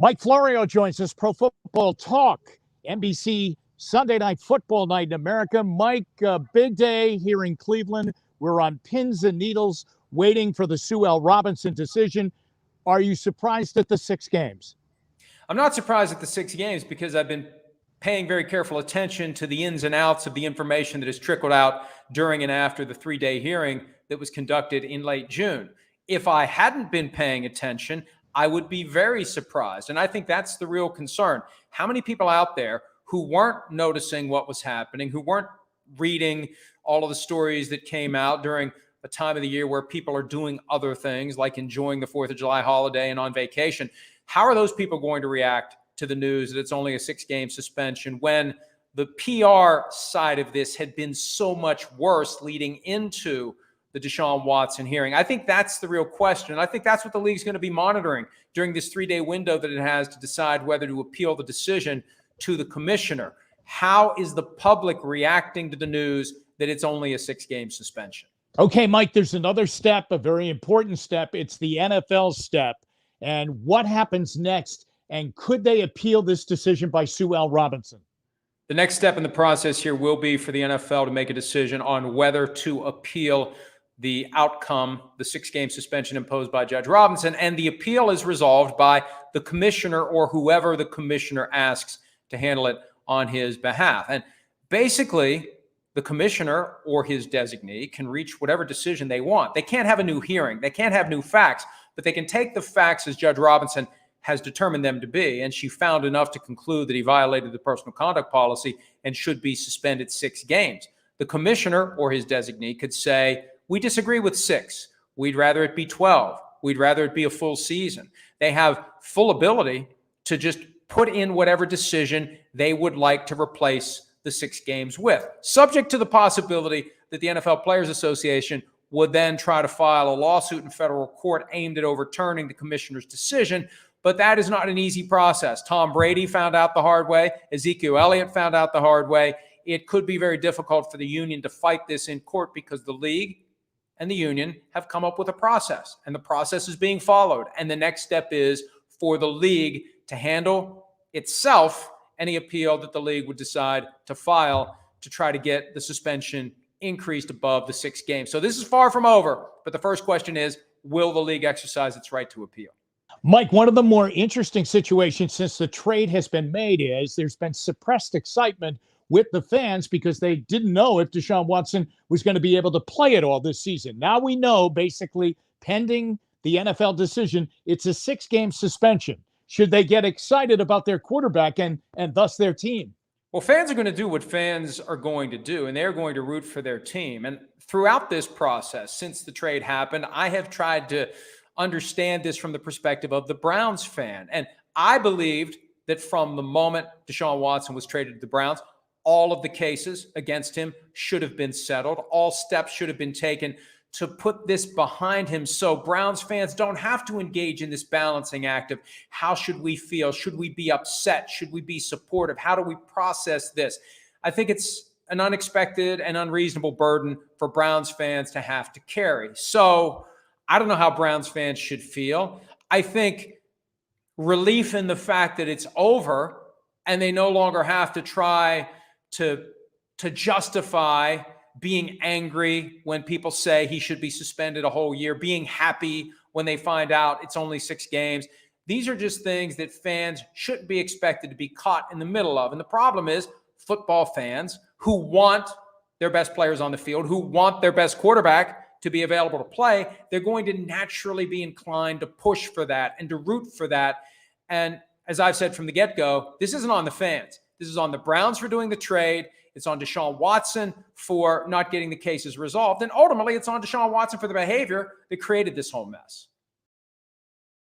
Mike Florio joins us, Pro Football Talk, NBC Sunday Night Football Night in America. Mike, big day here in Cleveland. We're on pins and needles waiting for the Sue L. Robinson decision. Are you surprised at the 6 games? I'm not surprised at the 6 games because I've been paying very careful attention to the ins and outs of the information that has trickled out during and after the 3-day hearing that was conducted in late June. If I hadn't been paying attention, I would be very surprised. And I think that's the real concern. How many people out there who weren't noticing what was happening, who weren't reading all of the stories that came out during a time of the year where people are doing other things like enjoying the 4th of July holiday and on vacation? How are those people going to react to the news that it's only a 6-game suspension when the PR side of this had been so much worse leading into the Deshaun Watson hearing? I think that's the real question. And I think that's what the league's going to be monitoring during this 3-day window that it has to decide whether to appeal the decision to the commissioner. How is the public reacting to the news that it's only a 6-game suspension? Okay, Mike, there's another step, a very important step. It's the NFL step. And what happens next? And could they appeal this decision by Sue L. Robinson? The next step in the process here will be for the NFL to make a decision on whether to appeal the outcome, the 6-game suspension imposed by Judge Robinson. And the appeal is resolved by the commissioner or whoever the commissioner asks to handle it on his behalf. And basically, the commissioner or his designee can reach whatever decision they want. They can't have a new hearing. They can't have new facts, but they can take the facts as Judge Robinson has determined them to be. And she found enough to conclude that he violated the personal conduct policy and should be suspended 6 games. The commissioner or his designee could say, we disagree with 6. We'd rather it be 12. We'd rather it be a full season. They have full ability to just put in whatever decision they would like to replace the 6 games with, subject to the possibility that the NFL Players Association would then try to file a lawsuit in federal court aimed at overturning the commissioner's decision. But that is not an easy process. Tom Brady found out the hard way. Ezekiel Elliott found out the hard way. It could be very difficult for the union to fight this in court because the league and the union have come up with a process, and the process is being followed. And the next step is for the league to handle itself any appeal that the league would decide to file to try to get the suspension increased above the 6 games. So this is far from over, but the first question is, will the league exercise its right to appeal? Mike, one of the more interesting situations since the trade has been made is there's been suppressed excitement with the fans because they didn't know if Deshaun Watson was going to be able to play at all this season. Now we know, basically, pending the NFL decision, it's a 6-game suspension. Should they get excited about their quarterback and thus their team? Well, fans are going to do what fans are going to do, and they're going to root for their team. And throughout this process, since the trade happened, I have tried to understand this from the perspective of the Browns fan. And I believed that from the moment Deshaun Watson was traded to the Browns, all of the cases against him should have been settled. All steps should have been taken to put this behind him so Browns fans don't have to engage in this balancing act of how should we feel? Should we be upset? Should we be supportive? How do we process this? I think it's an unexpected and unreasonable burden for Browns fans to have to carry. So I don't know how Browns fans should feel. I think relief in the fact that it's over and they no longer have to try to justify being angry when people say he should be suspended a whole year, being happy when they find out it's only 6 games. These are just things that fans shouldn't be expected to be caught in the middle of. And the problem is football fans who want their best players on the field, who want their best quarterback to be available to play, they're going to naturally be inclined to push for that and to root for that. And as I've said from the get-go, this isn't on the fans. This is on the Browns for doing the trade. It's on Deshaun Watson for not getting the cases resolved. And ultimately, it's on Deshaun Watson for the behavior that created this whole mess.